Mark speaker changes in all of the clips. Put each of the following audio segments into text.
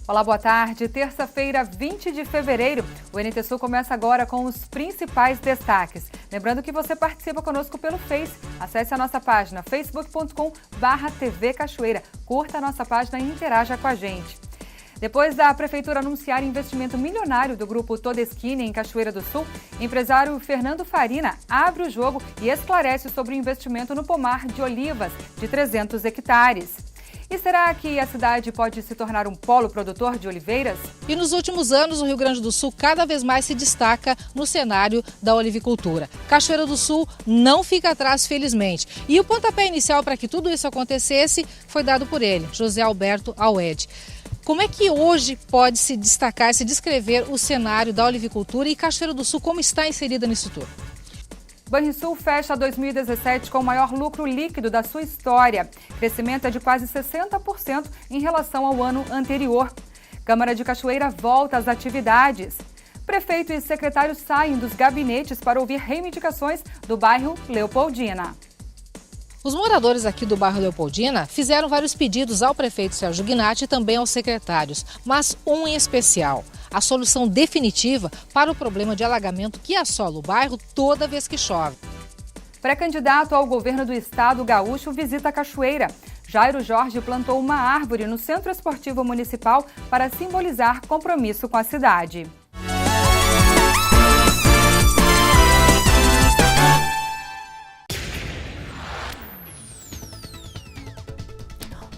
Speaker 1: Olá, boa tarde. Terça-feira, 20 de fevereiro. O NT Sul começa agora com os principais destaques. Lembrando que você participa conosco pelo Face. Acesse a nossa página facebook.com/TV Cachoeira. Curta a nossa página e interaja com a gente. Depois da Prefeitura anunciar investimento milionário do grupo Todeskine em Cachoeira do Sul, empresário Fernando Farina abre o jogo e esclarece sobre o investimento no pomar de olivas de 300 hectares. E será que a cidade pode se tornar um polo produtor de oliveiras?
Speaker 2: E nos últimos anos, o Rio Grande do Sul cada vez mais se destaca no cenário da olivicultura. Cachoeira do Sul não fica atrás, felizmente. E o pontapé inicial para que tudo isso acontecesse foi dado por ele, José Alberto Aued. Como é que hoje pode se destacar, se descrever o cenário da olivicultura e Cachoeira do Sul como está inserida nisso tudo?
Speaker 1: Banrisul fecha 2017 com o maior lucro líquido da sua história. Crescimento é de quase 60% em relação ao ano anterior. Câmara de Cachoeira volta às atividades. Prefeito e secretário saem dos gabinetes para ouvir reivindicações do bairro Leopoldina.
Speaker 2: Os moradores aqui do bairro Leopoldina fizeram vários pedidos ao prefeito Sérgio Gnatti e também aos secretários, mas um em especial: a solução definitiva para o problema de alagamento que assola o bairro toda vez que chove.
Speaker 1: Pré-candidato ao governo do estado gaúcho visita a Cachoeira. Jairo Jorge plantou uma árvore no Centro Esportivo Municipal para simbolizar compromisso com a cidade.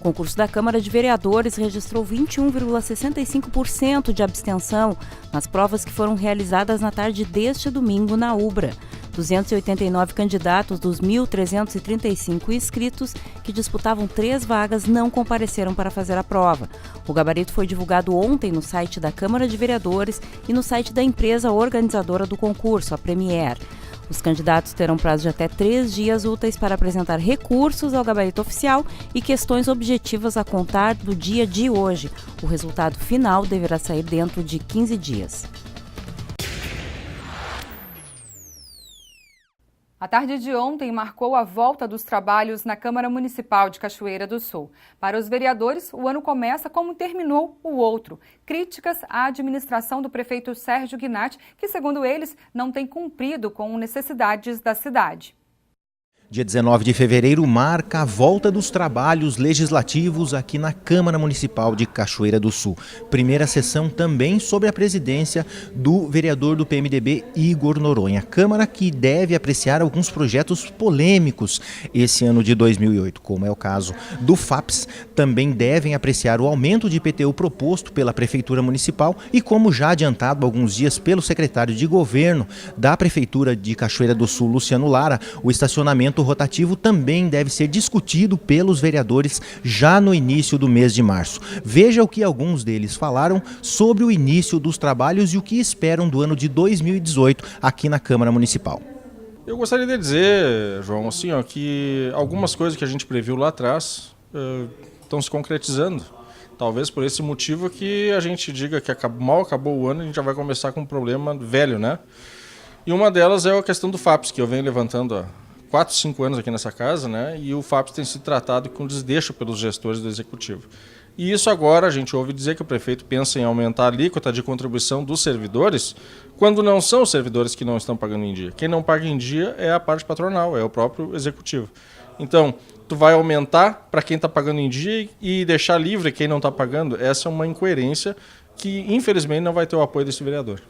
Speaker 3: O concurso da Câmara de Vereadores registrou 21,65% de abstenção nas provas que foram realizadas na tarde deste domingo na Ubra. 289 candidatos dos 1.335 inscritos que disputavam 3 vagas não compareceram para fazer a prova. O gabarito foi divulgado ontem no site da Câmara de Vereadores e no site da empresa organizadora do concurso, a Premier. Os candidatos terão prazo de até 3 dias úteis para apresentar recursos ao gabarito oficial e questões objetivas a contar do dia de hoje. O resultado final deverá sair dentro de 15 dias.
Speaker 1: A tarde de ontem marcou a volta dos trabalhos na Câmara Municipal de Cachoeira do Sul. Para os vereadores, o ano começa como terminou o outro. Críticas à administração do prefeito Sérgio Gnatti, que, segundo eles, não tem cumprido com necessidades da cidade.
Speaker 4: Dia 19 de fevereiro marca a volta dos trabalhos legislativos aqui na Câmara Municipal de Cachoeira do Sul. Primeira sessão também sob a presidência do vereador do PMDB, Igor Noronha. Câmara que deve apreciar alguns projetos polêmicos esse ano de 2008, como é o caso do FAPS. Também devem apreciar o aumento de IPTU proposto pela Prefeitura Municipal e, como já adiantado há alguns dias pelo secretário de Governo da Prefeitura de Cachoeira do Sul, Luciano Lara, o estacionamento rotativo também deve ser discutido pelos vereadores já no início do mês de março. Veja o que alguns deles falaram sobre o início dos trabalhos e o que esperam do ano de 2018 aqui na Câmara Municipal.
Speaker 5: Eu gostaria de dizer, João, assim, que algumas coisas que a gente previu lá atrás estão se concretizando. Talvez por esse motivo que a gente diga que mal acabou o ano, a gente já vai começar com um problema velho, né? E uma delas é a questão do FAPS, que eu venho levantando há 4, 5 anos aqui nessa casa, né? E o FAPS tem sido tratado com desdeixo pelos gestores do Executivo. E isso agora a gente ouve dizer que o prefeito pensa em aumentar a alíquota de contribuição dos servidores, quando não são os servidores que não estão pagando em dia. Quem não paga em dia é a parte patronal, é o próprio Executivo. Então, tu vai aumentar para quem está pagando em dia e deixar livre quem não está pagando? Essa é uma incoerência que, infelizmente, não vai ter o apoio desse vereador.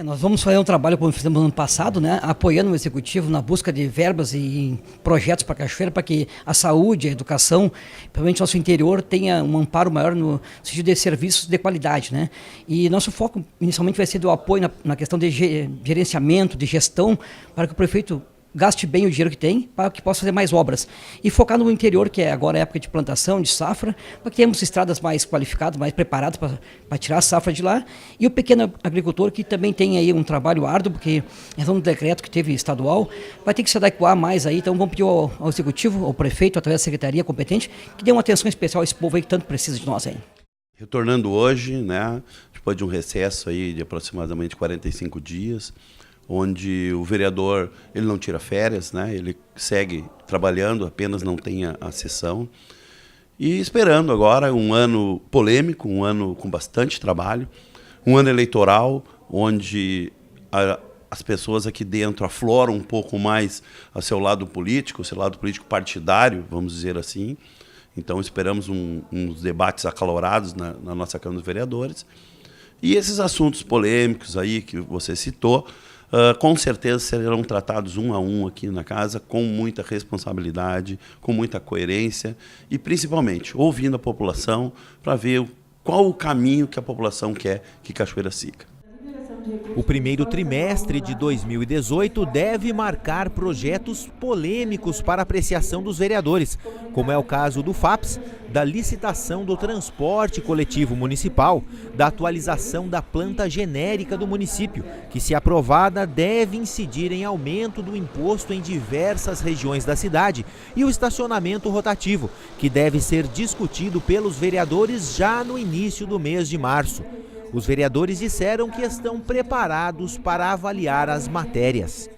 Speaker 6: Nós vamos fazer um trabalho, como fizemos no ano passado, né, apoiando o Executivo na busca de verbas e projetos para Cachoeira, para que a saúde, a educação, principalmente nosso interior, tenha um amparo maior no sentido de serviços de qualidade, né? E nosso foco, inicialmente, vai ser do apoio na questão de gerenciamento, de gestão, para que o prefeito gaste bem o dinheiro que tem para que possa fazer mais obras. E focar no interior, que é agora a época de plantação, de safra, para que tenhamos estradas mais qualificadas, mais preparadas para tirar a safra de lá. E o pequeno agricultor, que também tem aí um trabalho árduo, porque é um decreto que teve estadual, vai ter que se adequar mais aí. Então vamos pedir ao Executivo, ao prefeito, através da secretaria competente, que dê uma atenção especial a esse povo aí que tanto precisa de nós aí.
Speaker 7: Retornando hoje, né, depois de um recesso aí de aproximadamente 45 dias, onde o vereador ele não tira férias, né, ele segue trabalhando, apenas não tem a sessão. E esperando agora um ano polêmico, um ano com bastante trabalho, um ano eleitoral, onde as pessoas aqui dentro afloram um pouco mais a seu lado político partidário, vamos dizer assim. Então esperamos uns debates acalorados na nossa Câmara dos Vereadores. E esses assuntos polêmicos aí que você citou, com certeza serão tratados um a um aqui na casa, com muita responsabilidade, com muita coerência e, principalmente, ouvindo a população para ver qual o caminho que a população quer que Cachoeira siga.
Speaker 4: O primeiro trimestre de 2018 deve marcar projetos polêmicos para apreciação dos vereadores, como é o caso do FAPS, da licitação do transporte coletivo municipal, da atualização da planta genérica do município, que, se aprovada, deve incidir em aumento do imposto em diversas regiões da cidade, e o estacionamento rotativo, que deve ser discutido pelos vereadores já no início do mês de março. Os vereadores disseram que estão preparados para avaliar as matérias.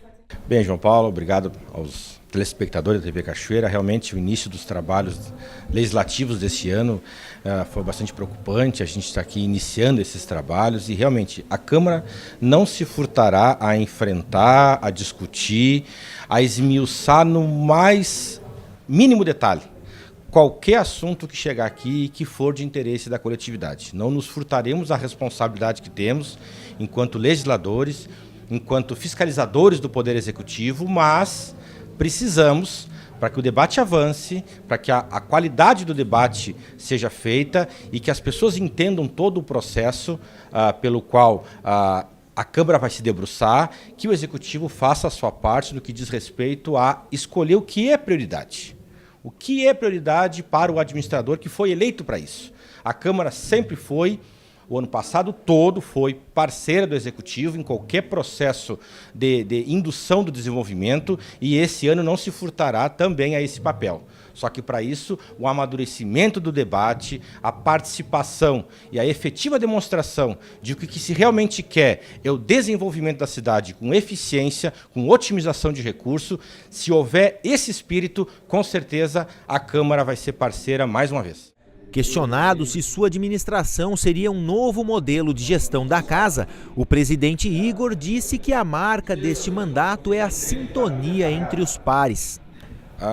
Speaker 8: Bem, João Paulo, obrigado aos telespectadores da TV Cachoeira. Realmente o início dos trabalhos legislativos desse ano foi bastante preocupante. A gente está aqui iniciando esses trabalhos e realmente a Câmara não se furtará a enfrentar, a discutir, a esmiuçar no mais mínimo detalhe qualquer assunto que chegar aqui e que for de interesse da coletividade. Não nos furtaremos a responsabilidade que temos enquanto legisladores, enquanto fiscalizadores do Poder Executivo, mas precisamos, para que o debate avance, para que a qualidade do debate seja feita e que as pessoas entendam todo o processo pelo qual a Câmara vai se debruçar, que o Executivo faça a sua parte no que diz respeito a escolher o que é prioridade. O que é prioridade para o administrador que foi eleito para isso? A Câmara sempre foi, o ano passado todo, foi parceira do Executivo em qualquer processo de indução do desenvolvimento e esse ano não se furtará também a esse papel. Só que para isso, o amadurecimento do debate, a participação e a efetiva demonstração de que o que se realmente quer é o desenvolvimento da cidade com eficiência, com otimização de recurso. Se houver esse espírito, com certeza a Câmara vai ser parceira mais uma vez.
Speaker 4: Questionado se sua administração seria um novo modelo de gestão da casa, o presidente Igor disse que a marca deste mandato é a sintonia entre os pares.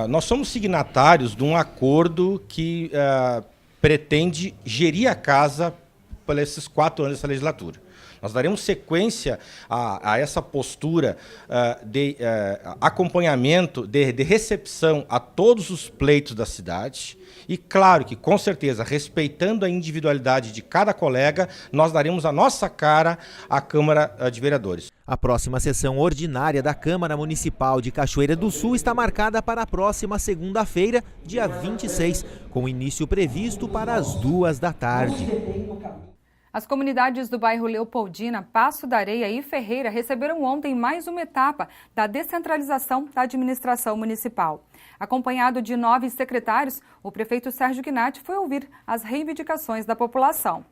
Speaker 8: Nós somos signatários de um acordo que pretende gerir a casa por esses 4 anos dessa legislatura. Nós daremos sequência a essa postura de acompanhamento, de recepção a todos os pleitos da cidade. E claro que, com certeza, respeitando a individualidade de cada colega, nós daremos a nossa cara à Câmara de Vereadores.
Speaker 4: A próxima sessão ordinária da Câmara Municipal de Cachoeira do Sul está marcada para a próxima segunda-feira, dia 26, com início previsto para as 2 da tarde.
Speaker 1: As comunidades do bairro Leopoldina, Passo da Areia e Ferreira receberam ontem mais uma etapa da descentralização da administração municipal. Acompanhado de 9 secretários, o prefeito Sérgio Gnatti foi ouvir as reivindicações da população.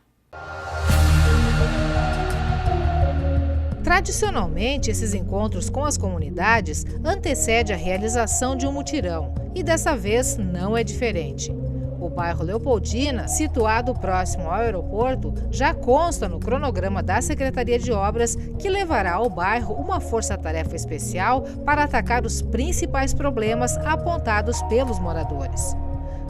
Speaker 2: Tradicionalmente, esses encontros com as comunidades antecedem a realização de um mutirão, e dessa vez não é diferente. O bairro Leopoldina, situado próximo ao aeroporto, já consta no cronograma da Secretaria de Obras, que levará ao bairro uma força-tarefa especial para atacar os principais problemas apontados pelos moradores.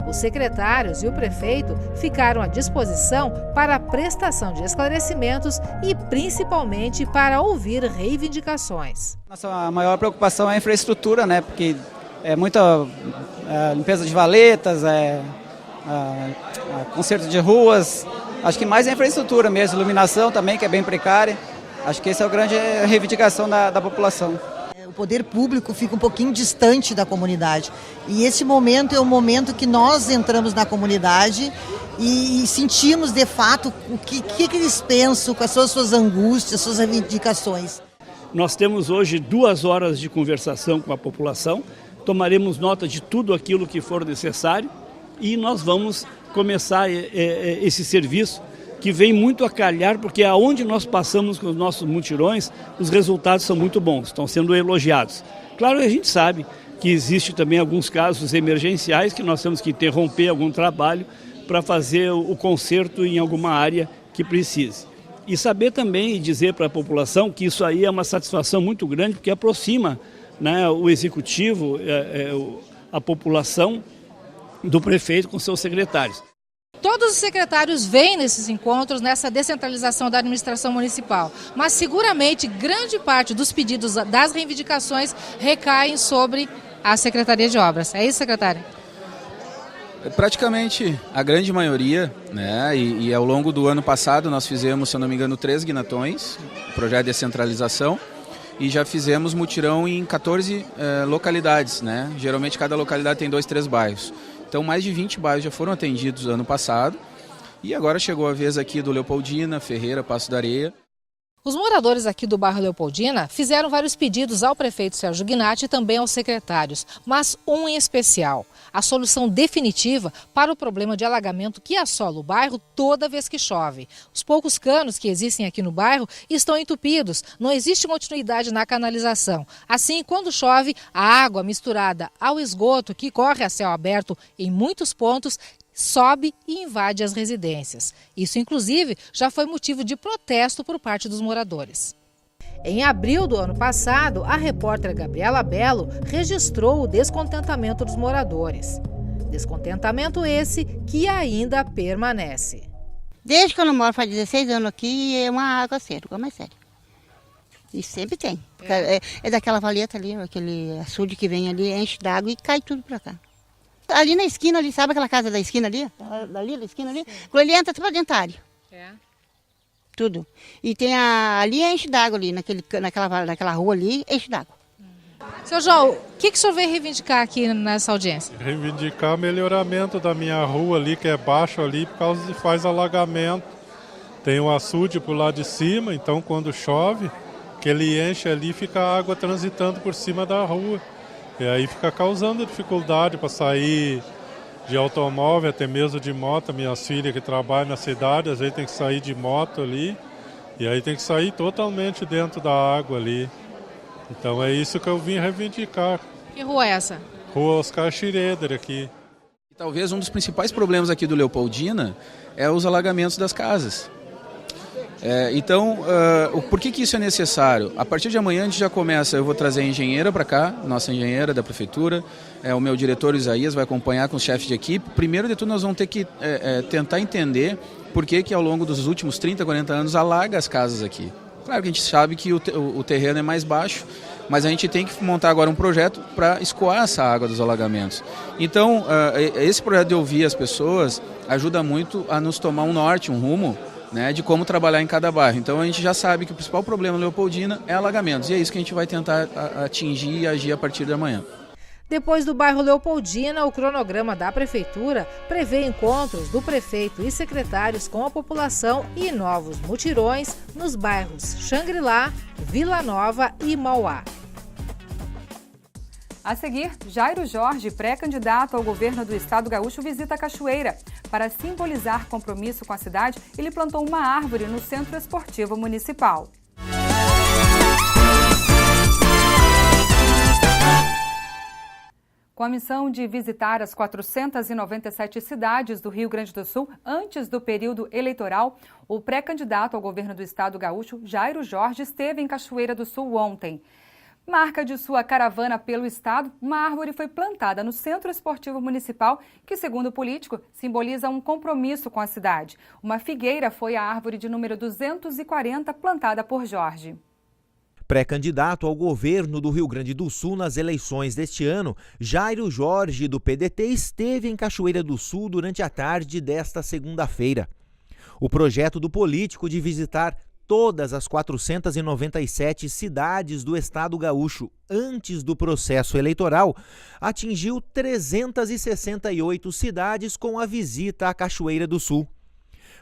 Speaker 2: Os secretários e o prefeito ficaram à disposição para a prestação de esclarecimentos e principalmente para ouvir reivindicações.
Speaker 9: Nossa maior preocupação é a infraestrutura, né? Porque é muita limpeza de valetas, conserto de ruas, acho que mais é a infraestrutura mesmo, iluminação também, que é bem precária. Acho que essa é a grande reivindicação da população.
Speaker 10: O poder público fica um pouquinho distante da comunidade e esse momento é o momento que nós entramos na comunidade e sentimos de fato o que eles pensam, quais são as suas angústias, suas reivindicações.
Speaker 11: Nós temos hoje 2 horas de conversação com a população, tomaremos nota de tudo aquilo que for necessário e nós vamos começar esse serviço que vem muito a calhar, porque aonde nós passamos com os nossos mutirões, os resultados são muito bons, estão sendo elogiados. Claro que a gente sabe que existe também alguns casos emergenciais que nós temos que interromper algum trabalho para fazer o conserto em alguma área que precise. E saber também e dizer para a população que isso aí é uma satisfação muito grande, porque aproxima, né, o executivo, a população do prefeito com seus secretários.
Speaker 2: Todos os secretários vêm nesses encontros, nessa descentralização da administração municipal, mas seguramente grande parte dos pedidos, das reivindicações, recaem sobre a Secretaria de Obras. É isso, secretário?
Speaker 12: Praticamente a grande maioria, né? E ao longo do ano passado nós fizemos, se eu não me engano, 3 guinatões, projeto de descentralização, e já fizemos mutirão em 14 localidades, né? Geralmente cada localidade tem 2, 3 bairros. Então mais de 20 bairros já foram atendidos ano passado e agora chegou a vez aqui do Leopoldina, Ferreira, Passo da Areia.
Speaker 2: Os moradores aqui do bairro Leopoldina fizeram vários pedidos ao prefeito Sérgio Gnatti e também aos secretários, mas um em especial: a solução definitiva para o problema de alagamento que assola o bairro toda vez que chove. Os poucos canos que existem aqui no bairro estão entupidos, não existe continuidade na canalização. Assim, quando chove, a água misturada ao esgoto que corre a céu aberto em muitos pontos sobe e invade as residências. Isso, inclusive, já foi motivo de protesto por parte dos moradores. Em abril do ano passado, a repórter Gabriela Belo registrou o descontentamento dos moradores. Descontentamento esse que ainda permanece.
Speaker 13: Desde que eu não moro, faz 16 anos aqui, é uma água séria, igual mais séria. E sempre tem. É daquela valeta ali, aquele açude que vem ali, enche d'água e cai tudo pra cá. Ali na esquina, ali, sabe aquela casa da esquina ali? Ali, da esquina ali? Ele entra tudo pra dentro da área.
Speaker 2: É.
Speaker 13: Tudo. E tem ali enche d'água ali, naquela rua ali, enche d'água.
Speaker 2: Seu João, o que o senhor veio reivindicar aqui nessa audiência?
Speaker 14: Reivindicar o melhoramento da minha rua ali, que é baixo ali, por causa de faz alagamento. Tem um açude por lá de cima, então quando chove, que ele enche ali, fica a água transitando por cima da rua. E aí fica causando dificuldade para sair de automóvel, até mesmo de moto. Minhas filhas que trabalham na cidade, às vezes tem que sair de moto ali. E aí tem que sair totalmente dentro da água ali. Então é isso que eu vim reivindicar.
Speaker 2: Que rua é essa?
Speaker 14: Rua Oscar Schroeder aqui.
Speaker 12: Talvez um dos principais problemas aqui do Leopoldina é os alagamentos das casas. Então, por que isso é necessário? A partir de amanhã a gente já começa, eu vou trazer a engenheira para cá, nossa engenheira da prefeitura, o meu diretor Isaías vai acompanhar com os chefes de equipe. Primeiro de tudo nós vamos ter que tentar entender por que ao longo dos últimos 30, 40 anos alaga as casas aqui. Claro que a gente sabe que o terreno é mais baixo, mas a gente tem que montar agora um projeto para escoar essa água dos alagamentos. Então, esse projeto de ouvir as pessoas ajuda muito a nos tomar um norte, um rumo, né, de como trabalhar em cada bairro. Então a gente já sabe que o principal problema da Leopoldina é alagamentos, e é isso que a gente vai tentar atingir e agir a partir de amanhã.
Speaker 2: Depois do bairro Leopoldina, o cronograma da prefeitura prevê encontros do prefeito e secretários com a população e novos mutirões nos bairros Xangri-Lá, Vila Nova e Mauá.
Speaker 1: A seguir, Jairo Jorge, pré-candidato ao governo do estado gaúcho, visita a Cachoeira. Para simbolizar compromisso com a cidade, ele plantou uma árvore no Centro Esportivo Municipal. Com a missão de visitar as 497 cidades do Rio Grande do Sul antes do período eleitoral, o pré-candidato ao governo do estado gaúcho, Jairo Jorge, esteve em Cachoeira do Sul ontem. Marca de sua caravana pelo estado, uma árvore foi plantada no Centro Esportivo Municipal, que, segundo o político, simboliza um compromisso com a cidade. Uma figueira foi a árvore de número 240 plantada por Jorge.
Speaker 15: Pré-candidato ao governo do Rio Grande do Sul nas eleições deste ano, Jairo Jorge, do PDT, esteve em Cachoeira do Sul durante a tarde desta segunda-feira. O projeto do político de visitar todas as 497 cidades do estado gaúcho antes do processo eleitoral atingiu 368 cidades com a visita à Cachoeira do Sul.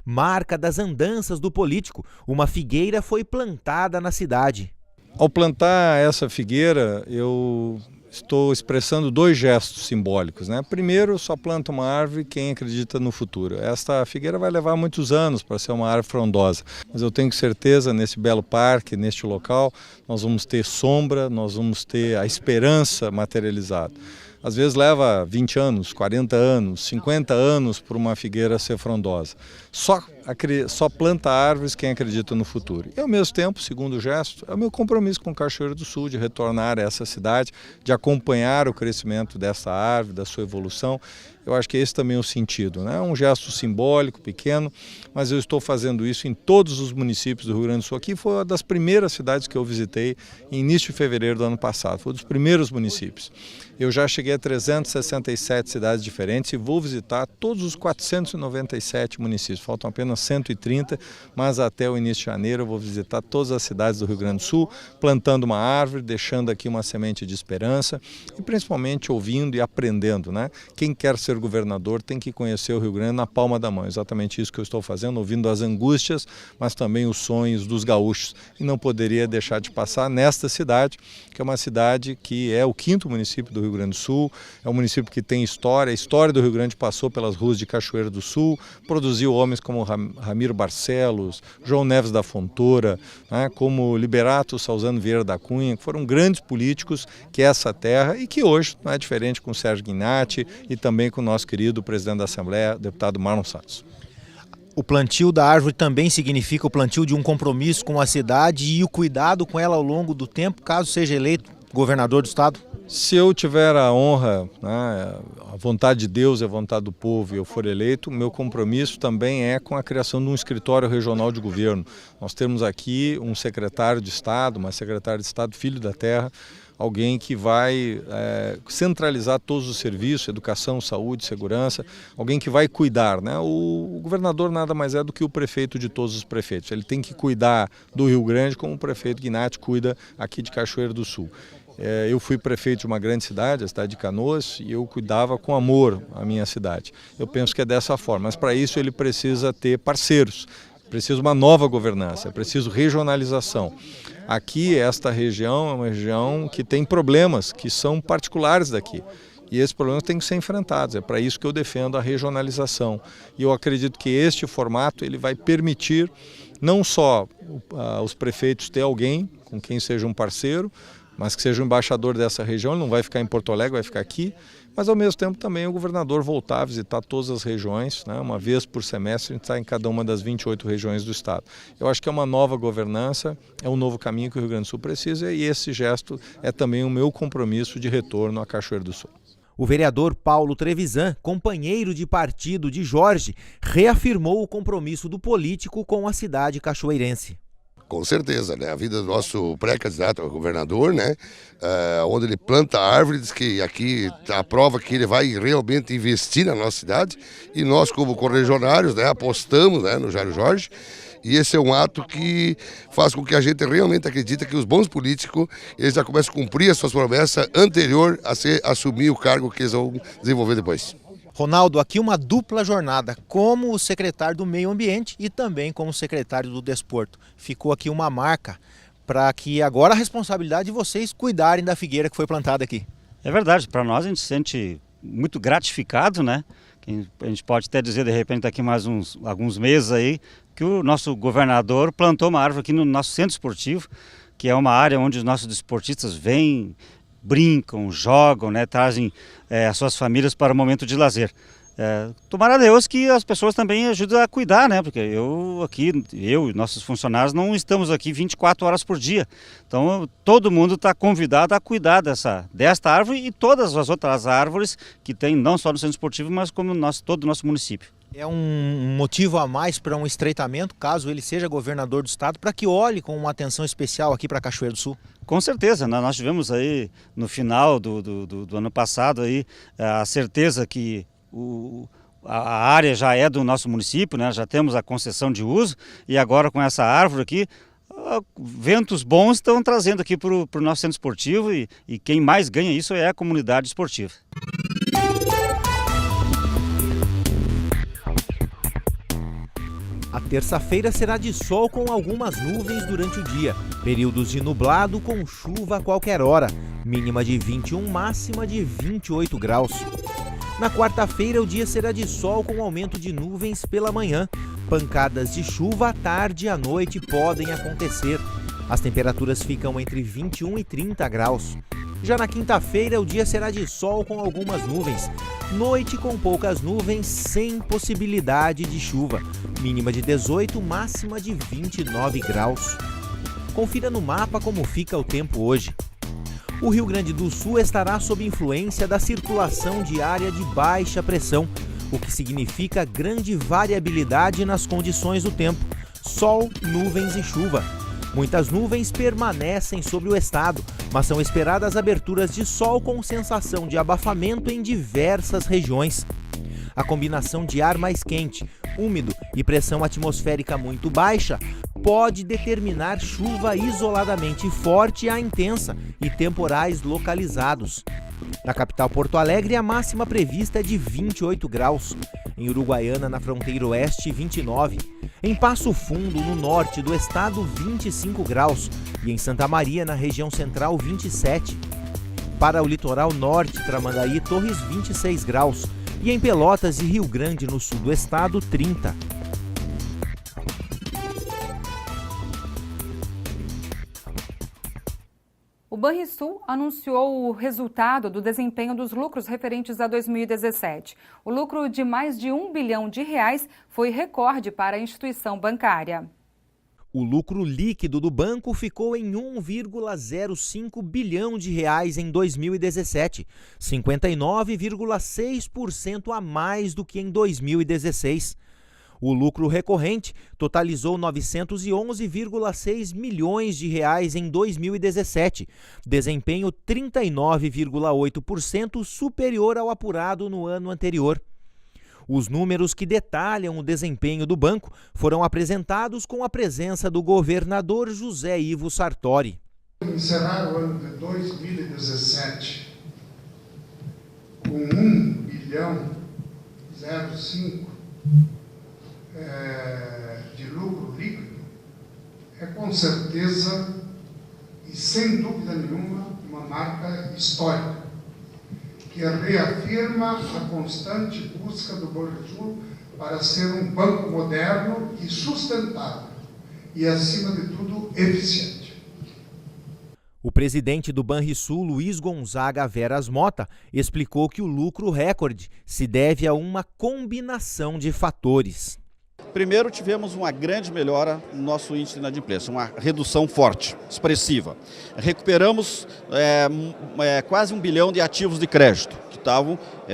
Speaker 15: Marca das andanças do político, uma figueira foi plantada na cidade.
Speaker 16: Ao plantar essa figueira, eu estou expressando 2 gestos simbólicos, né? Primeiro, só planta uma árvore quem acredita no futuro. Esta figueira vai levar muitos anos para ser uma árvore frondosa, mas eu tenho certeza, nesse belo parque, neste local, nós vamos ter sombra, nós vamos ter a esperança materializada. Às vezes leva 20 anos, 40 anos, 50 anos para uma figueira ser frondosa. Só planta árvores quem acredita no futuro. E ao mesmo tempo, segundo gesto, é o meu compromisso com Cachoeira do Sul de retornar a essa cidade, de acompanhar o crescimento dessa árvore, da sua evolução. Eu acho que esse também é o sentido, né? É um gesto simbólico, pequeno, mas eu estou fazendo isso em todos os municípios do Rio Grande do Sul. Aqui foi uma das primeiras cidades que eu visitei em início de fevereiro do ano passado, foi um dos primeiros municípios. Eu já cheguei a 367 cidades diferentes e vou visitar todos os 497 municípios. Faltam apenas 130, mas até o início de janeiro eu vou visitar todas as cidades do Rio Grande do Sul, plantando uma árvore, deixando aqui uma semente de esperança e principalmente ouvindo e aprendendo, né? Quem quer ser governador tem que conhecer o Rio Grande na palma da mão. Exatamente isso que eu estou fazendo, ouvindo as angústias, mas também os sonhos dos gaúchos. E não poderia deixar de passar nesta cidade, que é uma cidade que é o 5º município do Rio Grande do Sul, é um município que tem história. A história do Rio Grande passou pelas ruas de Cachoeira do Sul, produziu homens como Ramiro Barcelos, João Neves da Fontoura, né, como Liberato Salzano Vieira da Cunha, que foram grandes políticos que é essa terra e que hoje não é diferente com o Sérgio Guinatti e também com o nosso querido presidente da Assembleia, deputado Marlon Santos.
Speaker 4: O plantio da árvore também significa o plantio de um compromisso com a cidade e o cuidado com ela ao longo do tempo, caso seja eleito governador do estado?
Speaker 16: Se eu tiver a honra, né, a vontade de Deus e a vontade do povo e eu for eleito, meu compromisso também é com a criação de um escritório regional de governo. Nós temos aqui um secretário de Estado, uma secretária de Estado, filho da terra, alguém que vai centralizar todos os serviços, educação, saúde, segurança, alguém que vai cuidar, né? O governador nada mais é do que o prefeito de todos os prefeitos. Ele tem que cuidar do Rio Grande como o prefeito Guinatti cuida aqui de Cachoeira do Sul. Eu fui prefeito de uma grande cidade, a cidade de Canoas, e eu cuidava com amor a minha cidade. Eu penso que é dessa forma, mas para isso ele precisa ter parceiros, precisa uma nova governança, é preciso regionalização. Aqui, esta região é uma região que tem problemas que são particulares daqui. E esses problemas têm que ser enfrentados, é para isso que eu defendo a regionalização. E eu acredito que este formato ele vai permitir não só os prefeitos ter alguém com quem seja um parceiro, mas que seja o embaixador dessa região, ele não vai ficar em Porto Alegre, vai ficar aqui, mas ao mesmo tempo também o governador voltar a visitar todas as regiões, né? Uma vez por semestre a gente está em cada uma das 28 regiões do estado. Eu acho que é uma nova governança, é um novo caminho que o Rio Grande do Sul precisa e esse gesto é também o meu compromisso de retorno a Cachoeira do Sul.
Speaker 15: O vereador Paulo Trevisan, companheiro de partido de Jorge, reafirmou o compromisso do político com a cidade cachoeirense.
Speaker 17: Com certeza, né? A vida do nosso pré-candidato a governador, né? Onde ele planta árvores, que aqui a prova que ele vai realmente investir na nossa cidade. E nós, como correligionários, né, apostamos, né, no Jairo Jorge. E esse é um ato que faz com que a gente realmente acredite que os bons políticos eles já começam a cumprir as suas promessas anterior a assumir o cargo que eles vão desenvolver depois.
Speaker 4: Ronaldo, aqui uma dupla jornada, como o secretário do Meio Ambiente e também como secretário do Desporto. Ficou aqui uma marca para que agora a responsabilidade de vocês cuidarem da figueira que foi plantada aqui.
Speaker 18: É verdade, para nós a gente se sente muito gratificado, né? A gente pode até dizer de repente daqui mais alguns meses aí que o nosso governador plantou uma árvore aqui no nosso centro esportivo, que é uma área onde os nossos desportistas vêm, brincam, jogam, né, trazem as suas famílias para o momento de lazer. Tomara a Deus que as pessoas também ajudem a cuidar, né, porque eu e nossos funcionários não estamos aqui 24 horas por dia. Então todo mundo está convidado a cuidar desta árvore e todas as outras árvores que tem, não só no centro esportivo, mas como todo o nosso município.
Speaker 4: É um motivo a mais para um estreitamento, caso ele seja governador do estado, para que olhe com uma atenção especial aqui para Cachoeira do Sul?
Speaker 18: Com certeza, nós tivemos aí no final do ano passado aí, a certeza que a área já é do nosso município, né? Já temos a concessão de uso e agora com essa árvore aqui, ventos bons estão trazendo aqui para o nosso centro esportivo e quem mais ganha isso é a comunidade esportiva.
Speaker 4: A
Speaker 15: Terça-feira será de sol com algumas nuvens durante o dia. Períodos de nublado com chuva a qualquer hora. Mínima de 21, máxima de 28 graus. Na quarta-feira, o dia será de sol com aumento de nuvens pela manhã. Pancadas de chuva à tarde e à noite podem acontecer. As temperaturas ficam entre 21 e 30 graus. Já na quinta-feira, o dia será de sol com algumas nuvens. Noite com poucas nuvens, sem possibilidade de chuva. Mínima de 18, máxima de 29 graus. Confira no mapa como fica o tempo hoje. O Rio Grande do Sul estará sob influência da circulação de área de baixa pressão, o que significa grande variabilidade nas condições do tempo: sol, nuvens e chuva. Muitas nuvens permanecem sobre o estado, mas são esperadas aberturas de sol com sensação de abafamento em diversas regiões. A combinação de ar mais quente, úmido e pressão atmosférica muito baixa pode determinar chuva isoladamente forte a intensa e temporais localizados. Na capital Porto Alegre, a máxima prevista é de 28 graus. Em Uruguaiana, na fronteira oeste, 29. Em Passo Fundo, no norte do estado, 25 graus. E em Santa Maria, na região central, 27. Para o litoral norte, Tramandaí, Torres, 26 graus. E em Pelotas e Rio Grande, no sul do estado, 30.
Speaker 1: O Banrisul anunciou o resultado do desempenho dos lucros referentes a 2017. O lucro de mais de R$1 bilhão foi recorde para a instituição bancária.
Speaker 15: O lucro líquido do banco ficou em R$1,05 bilhão em 2017, 59,6% a mais do que em 2016. O lucro recorrente totalizou R$911,6 milhões em 2017, desempenho 39,8% superior ao apurado no ano anterior. Os números que detalham o desempenho do banco foram apresentados com a presença do governador José Ivo Sartori.
Speaker 19: Encerrar o ano de 2017 com 1,05 de lucro líquido é com certeza e sem dúvida nenhuma uma marca histórica que reafirma a constante busca do Banrisul para ser um banco moderno e sustentável e, acima de tudo, eficiente.
Speaker 15: O presidente do Banrisul, Luiz Gonzaga Veras Mota, explicou que o lucro recorde se deve a uma combinação de fatores.
Speaker 20: Primeiro, tivemos uma grande melhora no nosso índice de inadimplência, uma redução forte, expressiva. Recuperamos quase 1 bilhão de ativos de crédito que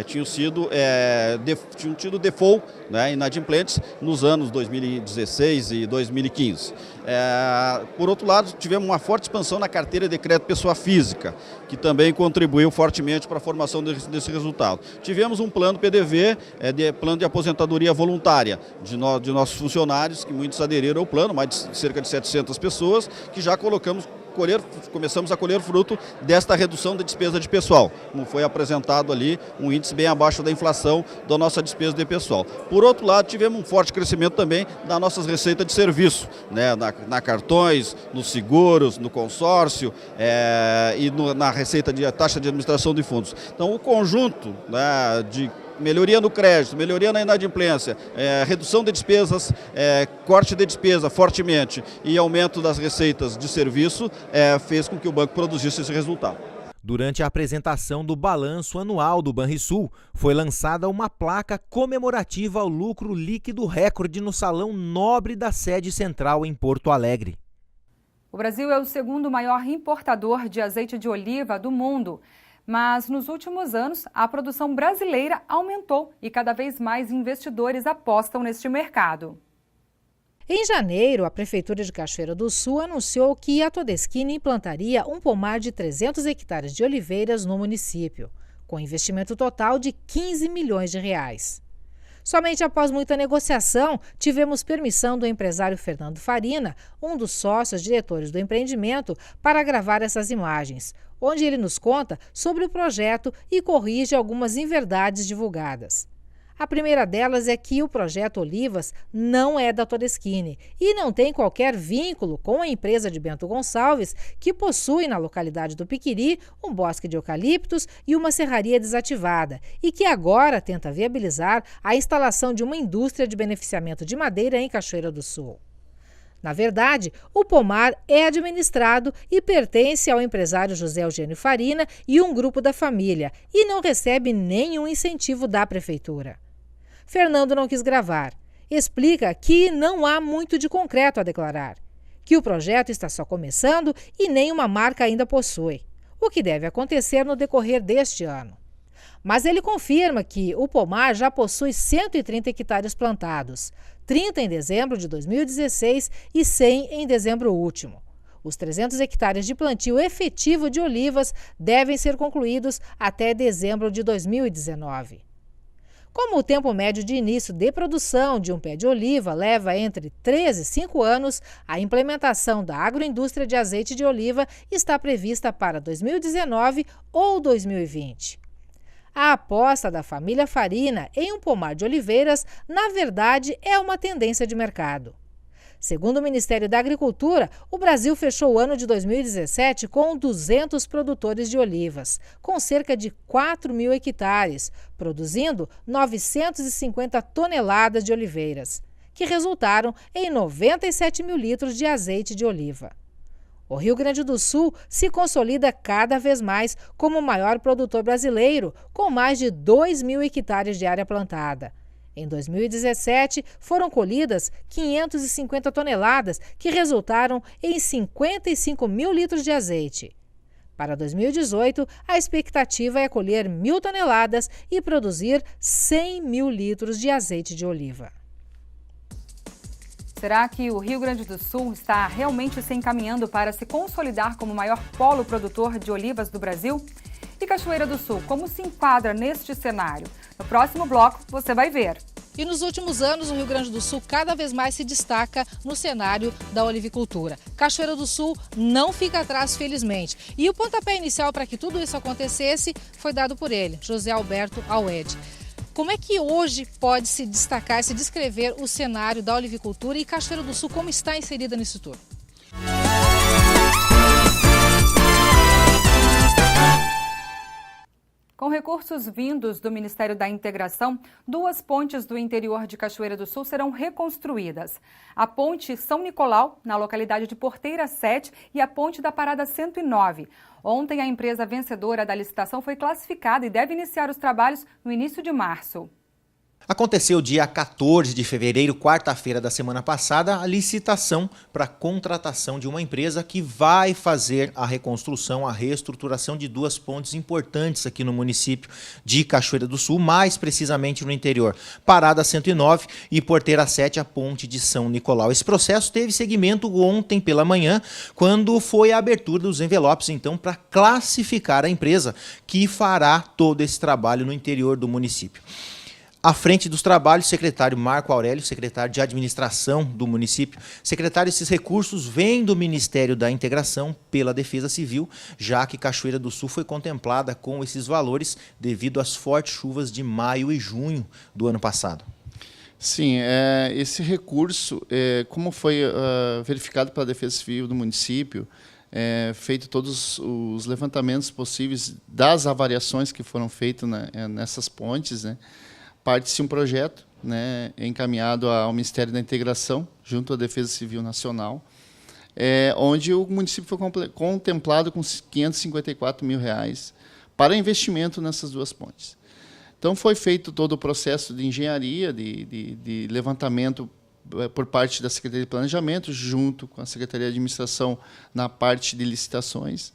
Speaker 20: tinham tido default, inadimplentes nos anos 2016 e 2015. Por outro lado, tivemos uma forte expansão na carteira de crédito pessoa física, que também contribuiu fortemente para a formação desse resultado. Tivemos um plano PDV, plano de aposentadoria voluntária de nossos funcionários, que muitos aderiram ao plano, mais de cerca de 700 pessoas, que já começamos a colher fruto desta redução da despesa de pessoal, como foi apresentado ali, um índice bem abaixo da inflação da nossa despesa de pessoal. Por outro lado, tivemos um forte crescimento também das nossas receitas de serviço, na cartões, nos seguros, no consórcio e na receita de taxa de administração de fundos. Então, o conjunto de melhoria no crédito, melhoria na inadimplência, redução de despesas, corte de despesa fortemente e aumento das receitas de serviço fez com que o banco produzisse esse resultado.
Speaker 15: Durante a apresentação do balanço anual do Banrisul, foi lançada uma placa comemorativa ao lucro líquido recorde no Salão Nobre da sede central em Porto Alegre.
Speaker 1: O Brasil é o segundo maior importador de azeite de oliva do mundo. Mas nos últimos anos, a produção brasileira aumentou e cada vez mais investidores apostam neste mercado.
Speaker 2: Em janeiro, a Prefeitura de Cachoeira do Sul anunciou que a Todeschini implantaria um pomar de 300 hectares de oliveiras no município, com investimento total de R$15 milhões. Somente após muita negociação, tivemos permissão do empresário Fernando Farina, um dos sócios diretores do empreendimento, para gravar essas imagens, onde ele nos conta sobre o projeto e corrige algumas inverdades divulgadas. A primeira delas é que o projeto Olivas não é da Todeschini e não tem qualquer vínculo com a empresa de Bento Gonçalves, que possui na localidade do Piquiri um bosque de eucaliptos e uma serraria desativada e que agora tenta viabilizar a instalação de uma indústria de beneficiamento de madeira em Cachoeira do Sul. Na verdade, o pomar é administrado e pertence ao empresário José Eugênio Farina e um grupo da família e não recebe nenhum incentivo da prefeitura. Fernando não quis gravar. Explica que não há muito de concreto a declarar, que o projeto está só começando e nenhuma marca ainda possui, o que deve acontecer no decorrer deste ano. Mas ele confirma que o pomar já possui 130 hectares plantados, 30 em dezembro de 2016 e 100 em dezembro último. Os 300 hectares de plantio efetivo de olivas devem ser concluídos até dezembro de 2019. Como o tempo médio de início de produção de um pé de oliva leva entre 3 e 5 anos, a implementação da agroindústria de azeite de oliva está prevista para 2019 ou 2020. A aposta da família Farina em um pomar de oliveiras, na verdade, é uma tendência de mercado. Segundo o Ministério da Agricultura, o Brasil fechou o ano de 2017 com 200 produtores de olivas, com cerca de 4 mil hectares, produzindo 950 toneladas de oliveiras, que resultaram em 97 mil litros de azeite de oliva. O Rio Grande do Sul se consolida cada vez mais como o maior produtor brasileiro, com mais de 2 mil hectares de área plantada. Em 2017, foram colhidas 550 toneladas, que resultaram em 55 mil litros de azeite. Para 2018, a expectativa é colher 1.000 toneladas e produzir 100 mil litros de azeite de oliva.
Speaker 1: Será que o Rio Grande do Sul está realmente se encaminhando para se consolidar como o maior polo produtor de olivas do Brasil? E Cachoeira do Sul, como se enquadra neste cenário? No próximo bloco, você vai ver.
Speaker 2: E nos últimos anos, o Rio Grande do Sul cada vez mais se destaca no cenário da olivicultura. Cachoeira do Sul não fica atrás, felizmente. E o pontapé inicial para que tudo isso acontecesse foi dado por ele, José Alberto Aued. Como é que hoje pode se destacar, se descrever o cenário da olivicultura e Cachoeira do Sul, como está inserida nisso tudo?
Speaker 1: Com recursos vindos do Ministério da Integração, 2 pontes do interior de Cachoeira do Sul serão reconstruídas. A ponte São Nicolau, na localidade de Porteira 7, e a ponte da Parada 109. Ontem, a empresa vencedora da licitação foi classificada e deve iniciar os trabalhos no início de março.
Speaker 4: Aconteceu dia 14 de fevereiro, quarta-feira da semana passada, a licitação para a contratação de uma empresa que vai fazer a reconstrução, a reestruturação de 2 pontes importantes aqui no município de Cachoeira do Sul, mais precisamente no interior. Parada 109 e Porteira 7, a ponte de São Nicolau. Esse processo teve seguimento ontem pela manhã, quando foi a abertura dos envelopes, então, para classificar a empresa que fará todo esse trabalho no interior do município. À frente dos trabalhos, secretário Marco Aurélio, secretário de administração do município. Secretário, esses recursos vêm do Ministério da Integração pela Defesa Civil, já que Cachoeira do Sul foi contemplada com esses valores devido às fortes chuvas de maio e junho do ano passado.
Speaker 21: Sim, esse recurso, como foi verificado pela Defesa Civil do município, feito todos os levantamentos possíveis das avaliações que foram feitas nessas pontes, né? Parte-se um projeto, né, encaminhado ao Ministério da Integração, junto à Defesa Civil Nacional, onde o município foi contemplado com R$554 mil para investimento nessas 2 pontes. Então, foi feito todo o processo de engenharia, de levantamento por parte da Secretaria de Planejamento, junto com a Secretaria de Administração na parte de licitações,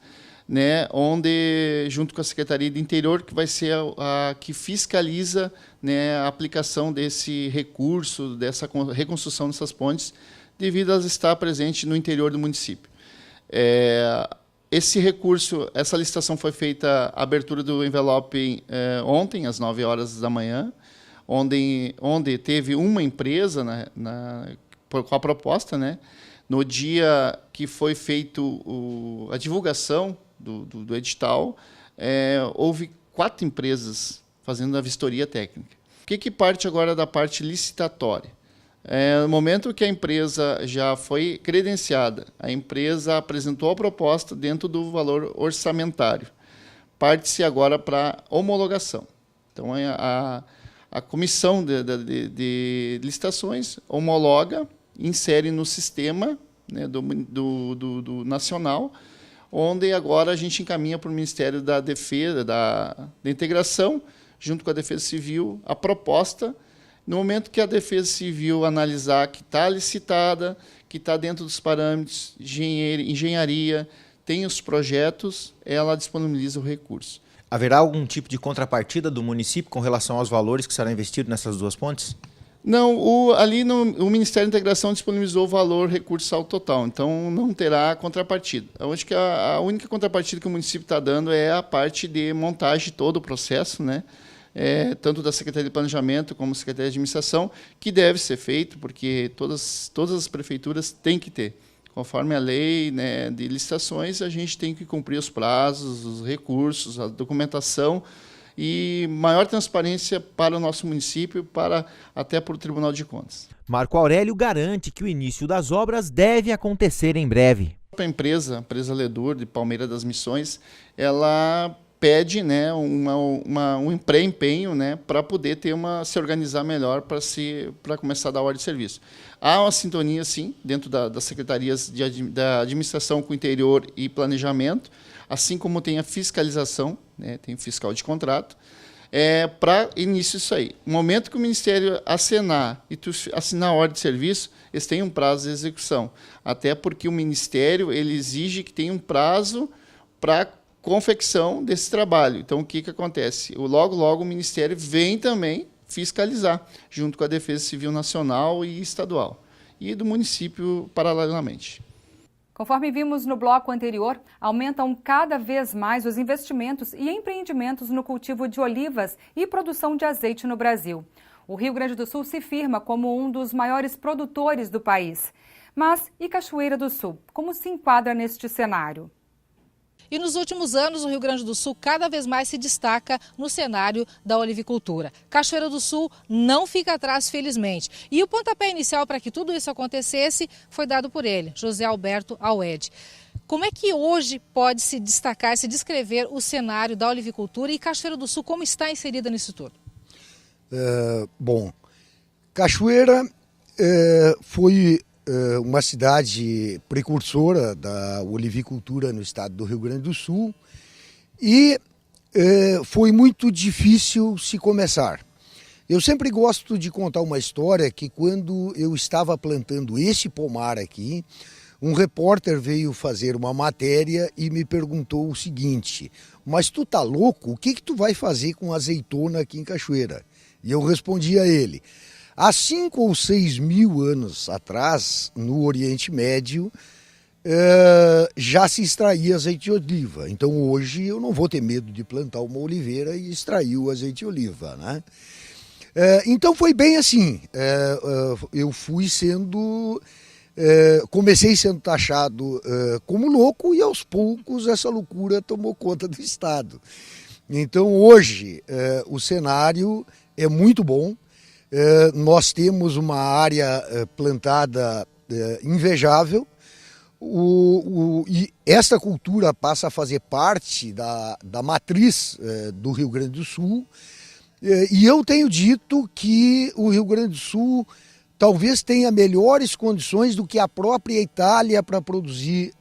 Speaker 21: né, onde, junto com a Secretaria de Interior, que vai ser a que fiscaliza, né, a aplicação desse recurso, dessa reconstrução dessas pontes, devido a elas estar presentes no interior do município. Esse recurso, essa licitação foi feita, a abertura do envelope ontem, às 9 horas da manhã, onde teve uma empresa com a proposta, né. No dia que foi feito a divulgação do edital, houve 4 empresas fazendo a vistoria técnica. que parte agora da parte licitatória? No momento que a empresa já foi credenciada, a empresa apresentou a proposta dentro do valor orçamentário. Parte-se agora para homologação. Então, a comissão de licitações homologa, insere no sistema, né, do nacional, onde agora a gente encaminha para o Ministério da Defesa, da Integração, junto com a Defesa Civil, a proposta. No momento que a Defesa Civil analisar que está licitada, que está dentro dos parâmetros, engenharia, tem os projetos, ela disponibiliza o recurso.
Speaker 4: Haverá algum tipo de contrapartida do município com relação aos valores que serão investidos nessas duas pontes?
Speaker 21: Não, o Ministério da Integração disponibilizou o valor recurso ao total, então não terá contrapartida. Eu acho que a única contrapartida que o município está dando é a parte de montagem de todo o processo, né? Tanto da Secretaria de Planejamento como da Secretaria de Administração, que deve ser feito, porque todas as prefeituras têm que ter. Conforme a lei, né, de licitações, a gente tem que cumprir os prazos, os recursos, a documentação e maior transparência para o nosso município, até para o Tribunal de Contas.
Speaker 15: Marco Aurélio garante que o início das obras deve acontecer em breve.
Speaker 21: A empresa Ledur, de Palmeira das Missões, ela pede, né, um pré-empenho, né, para poder se organizar melhor para começar a dar ordem de serviço. Há uma sintonia, sim, dentro das secretarias da administração com o interior e planejamento, assim como tem a fiscalização, né, tem o fiscal de contrato, para início disso aí. No momento que o Ministério assinar a ordem de serviço, eles têm um prazo de execução, até porque o Ministério ele exige que tenha um prazo para confecção desse trabalho. Então, o que acontece? Logo o Ministério vem também fiscalizar, junto com a Defesa Civil Nacional e Estadual, e do município paralelamente.
Speaker 1: Conforme vimos no bloco anterior, aumentam cada vez mais os investimentos e empreendimentos no cultivo de olivas e produção de azeite no Brasil. O Rio Grande do Sul se firma como um dos maiores produtores do país. Mas e Cachoeira do Sul? Como se enquadra neste cenário?
Speaker 2: E nos últimos anos, o Rio Grande do Sul cada vez mais se destaca no cenário da olivicultura. Cachoeira do Sul não fica atrás, felizmente. E o pontapé inicial para que tudo isso acontecesse foi dado por ele, José Alberto Aued. Como é que hoje pode se destacar, se descrever o cenário da olivicultura e Cachoeira do Sul, como está inserida nisso tudo?
Speaker 3: Bom, Cachoeira foi uma cidade precursora da olivicultura no estado do Rio Grande do Sul e foi muito difícil se começar. Eu sempre gosto de contar uma história que quando eu estava plantando esse pomar aqui, um repórter veio fazer uma matéria e me perguntou o seguinte: mas tu tá louco? O que tu vai fazer com azeitona aqui em Cachoeira? E eu respondi a ele: há 5 ou 6 mil anos atrás, no Oriente Médio, já se extraía azeite de oliva. Então hoje eu não vou ter medo de plantar uma oliveira e extrair o azeite de oliva, né? Então foi bem assim, eu fui comecei sendo taxado como louco e aos poucos essa loucura tomou conta do estado. Então hoje o cenário é muito bom. Nós temos uma área plantada invejável e esta cultura passa a fazer parte da matriz do Rio Grande do Sul e eu tenho dito que o Rio Grande do Sul talvez tenha melhores condições do que a própria Itália para produzir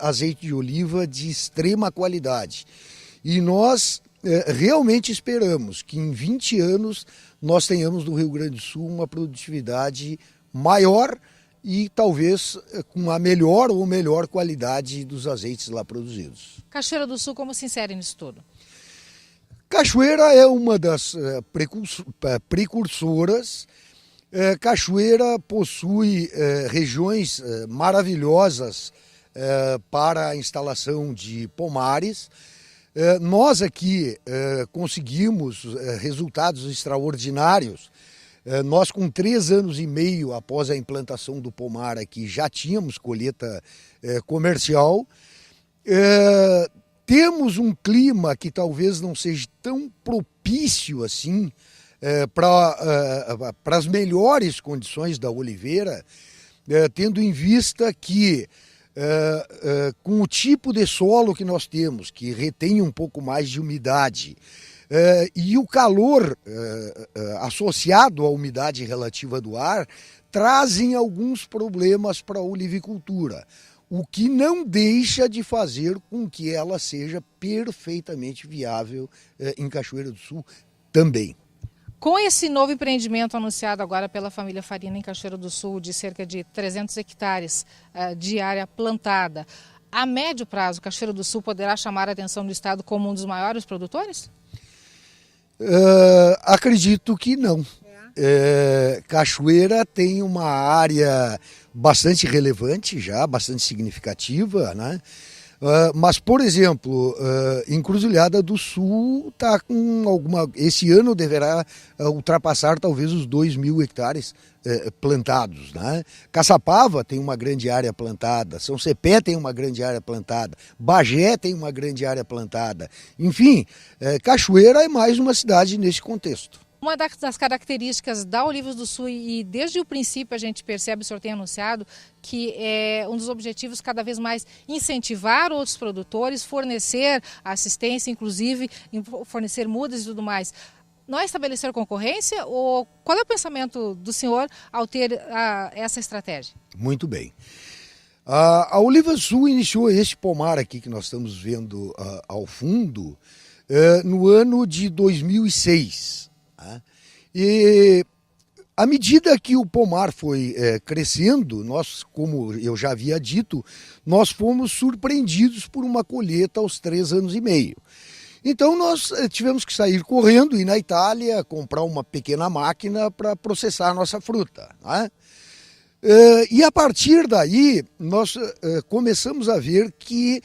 Speaker 3: azeite de oliva de extrema qualidade. E nós realmente esperamos que em 20 anos nós tenhamos no Rio Grande do Sul uma produtividade maior e talvez com a melhor ou melhor qualidade dos azeites lá produzidos.
Speaker 2: Cachoeira do Sul, como se insere nisso tudo?
Speaker 3: Cachoeira é uma das precursoras. Cachoeira possui regiões maravilhosas para a instalação de pomares. Nós aqui conseguimos resultados extraordinários. Nós, com 3 anos e meio após a implantação do pomar aqui, já tínhamos colheita comercial. Temos um clima que talvez não seja tão propício assim para as melhores condições da oliveira, tendo em vista que com o tipo de solo que nós temos, que retém um pouco mais de umidade, e o calor associado à umidade relativa do ar, trazem alguns problemas para a olivicultura, o que não deixa de fazer com que ela seja perfeitamente viável em Cachoeira do Sul também.
Speaker 2: Com esse novo empreendimento anunciado agora pela família Farina em Cachoeira do Sul, de cerca de 300 hectares de área plantada, a médio prazo, Cachoeira do Sul poderá chamar a atenção do Estado como um dos maiores produtores?
Speaker 3: Acredito que não. Cachoeira tem uma área bastante relevante já, bastante significativa, né? Mas, por exemplo, Encruzilhada do Sul está com esse ano deverá ultrapassar talvez os 2.000 hectares plantados, né? Caçapava tem uma grande área plantada, São Cepé tem uma grande área plantada, Bagé tem uma grande área plantada. Enfim, Cachoeira é mais uma cidade nesse contexto.
Speaker 2: Uma das características da Olivos do Sul, e desde o princípio a gente percebe, o senhor tem anunciado, que é um dos objetivos cada vez mais incentivar outros produtores, fornecer assistência, inclusive fornecer mudas e tudo mais. Não é estabelecer concorrência? Ou qual é o pensamento do senhor ao ter essa estratégia?
Speaker 3: Muito bem. A Olivos do Sul iniciou esse pomar aqui que nós estamos vendo ao fundo no ano de 2006. E à medida que o pomar foi crescendo, nós, como eu já havia dito, nós fomos surpreendidos por uma colheita aos 3 anos e meio. Então nós tivemos que sair correndo e ir na Itália comprar uma pequena máquina para processar a nossa fruta, né? E a partir daí nós começamos a ver que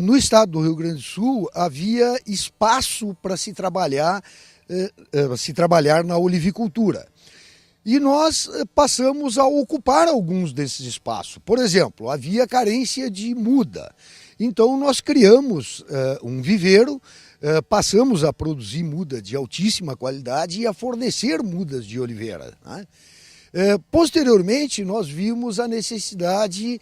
Speaker 3: no estado do Rio Grande do Sul havia espaço para se trabalhar na olivicultura. E nós passamos a ocupar alguns desses espaços. Por exemplo, havia carência de muda. Então nós criamos um viveiro, passamos a produzir muda de altíssima qualidade e a fornecer mudas de oliveira, né? Posteriormente, nós vimos a necessidade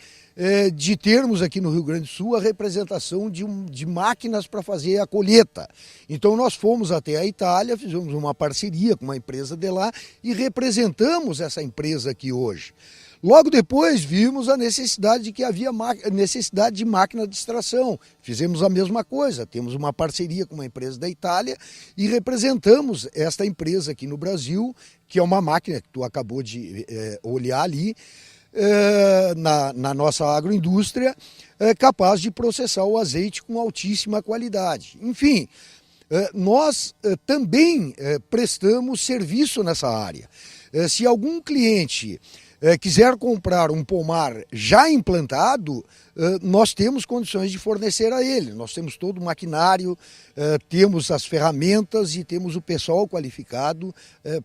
Speaker 3: de termos aqui no Rio Grande do Sul a representação de máquinas para fazer a colheita. Então nós fomos até a Itália, fizemos uma parceria com uma empresa de lá e representamos essa empresa aqui hoje. Logo depois vimos a necessidade de que havia necessidade de máquina de extração. Fizemos a mesma coisa, temos uma parceria com uma empresa da Itália e representamos esta empresa aqui no Brasil, que é uma máquina que tu acabou de olhar ali, na nossa agroindústria, capaz de processar o azeite com altíssima qualidade. Enfim, nós também prestamos serviço nessa área. Se algum cliente quiser comprar um pomar já implantado, nós temos condições de fornecer a ele. Nós temos todo o maquinário, temos as ferramentas e temos o pessoal qualificado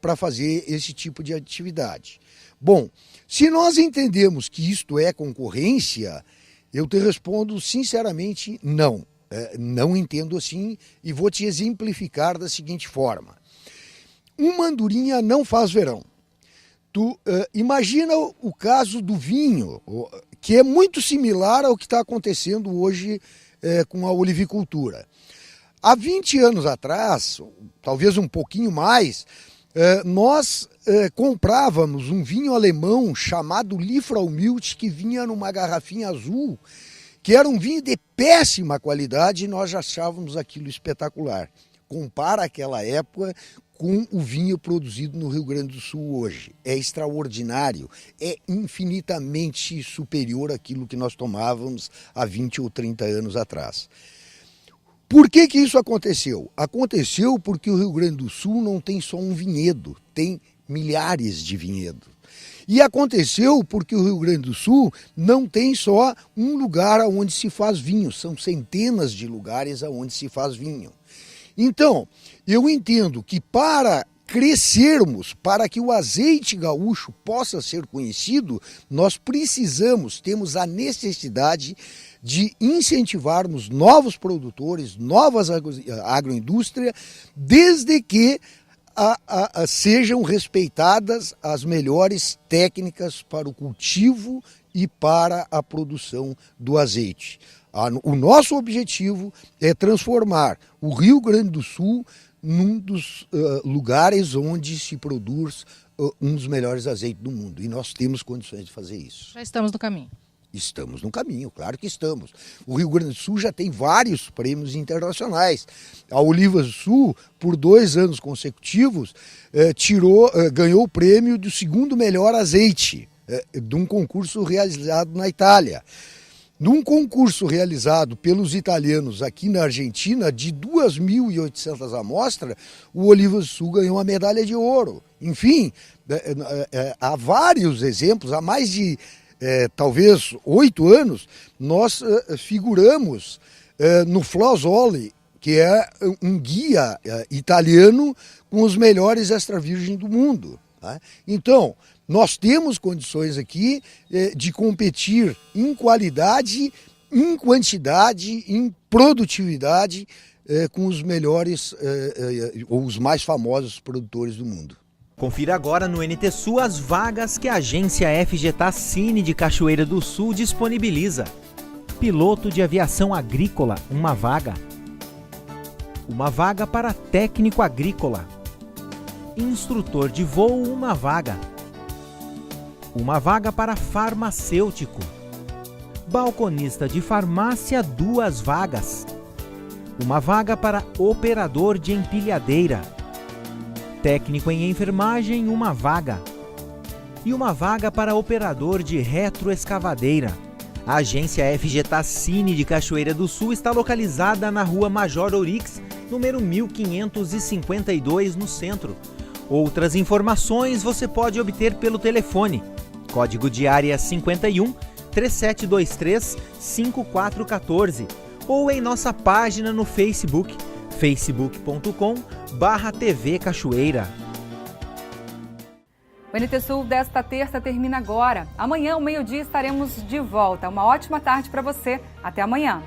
Speaker 3: para fazer esse tipo de atividade. Bom, se nós entendemos que isto é concorrência, eu te respondo sinceramente não. Não entendo assim e vou te exemplificar da seguinte forma. Uma andorinha não faz verão. Tu imagina o caso do vinho, que é muito similar ao que está acontecendo hoje com a olivicultura. Há 20 anos atrás, talvez um pouquinho mais, nós comprávamos um vinho alemão chamado Liefraumilch, que vinha numa garrafinha azul, que era um vinho de péssima qualidade e nós achávamos aquilo espetacular. Compara aquela época com o vinho produzido no Rio Grande do Sul hoje. É extraordinário, é infinitamente superior àquilo que nós tomávamos há 20 ou 30 anos atrás. Por que isso aconteceu? Aconteceu porque o Rio Grande do Sul não tem só um vinhedo, tem milhares de vinhedos. E aconteceu porque o Rio Grande do Sul não tem só um lugar onde se faz vinho, são centenas de lugares onde se faz vinho. Então, eu entendo que para crescermos, para que o azeite gaúcho possa ser conhecido, nós temos a necessidade de incentivarmos novos produtores, novas agroindústrias, desde que sejam respeitadas as melhores técnicas para o cultivo e para a produção do azeite. O nosso objetivo é transformar o Rio Grande do Sul num dos lugares onde se produz um dos melhores azeites do mundo. E nós temos condições de fazer isso.
Speaker 2: Já estamos no caminho.
Speaker 3: Estamos no caminho, claro que estamos. O Rio Grande do Sul já tem vários prêmios internacionais. A Olivas do Sul, por 2 anos consecutivos, ganhou o prêmio do segundo melhor azeite de um concurso realizado na Itália. Num concurso realizado pelos italianos aqui na Argentina, de 2.800 amostras, o Olivas do Sul ganhou uma medalha de ouro. Enfim, há vários exemplos, há mais de talvez 8 anos, nós figuramos no Flosoli, que é um guia italiano com os melhores extra virgem do mundo. Tá? Então, nós temos condições aqui de competir em qualidade, em quantidade, em produtividade com os melhores ou os mais famosos produtores do mundo.
Speaker 15: Confira agora no NT Sul as vagas que a agência FGTA Cine de Cachoeira do Sul disponibiliza. Piloto de aviação agrícola, uma vaga. Uma vaga para técnico agrícola. Instrutor de voo, uma vaga. Uma vaga para farmacêutico. Balconista de farmácia, 2 vagas. Uma vaga para operador de empilhadeira. Técnico em enfermagem, uma vaga. E uma vaga para operador de retroescavadeira. A agência FGTA Cine de Cachoeira do Sul está localizada na rua Major Ourix, número 1552, no centro. Outras informações você pode obter pelo telefone. Código de área 51 3723 5414 ou em nossa página no Facebook, facebook.com/TV Cachoeira.
Speaker 1: O NT Sul desta terça termina agora. Amanhã, ao meio-dia, estaremos de volta. Uma ótima tarde para você. Até amanhã.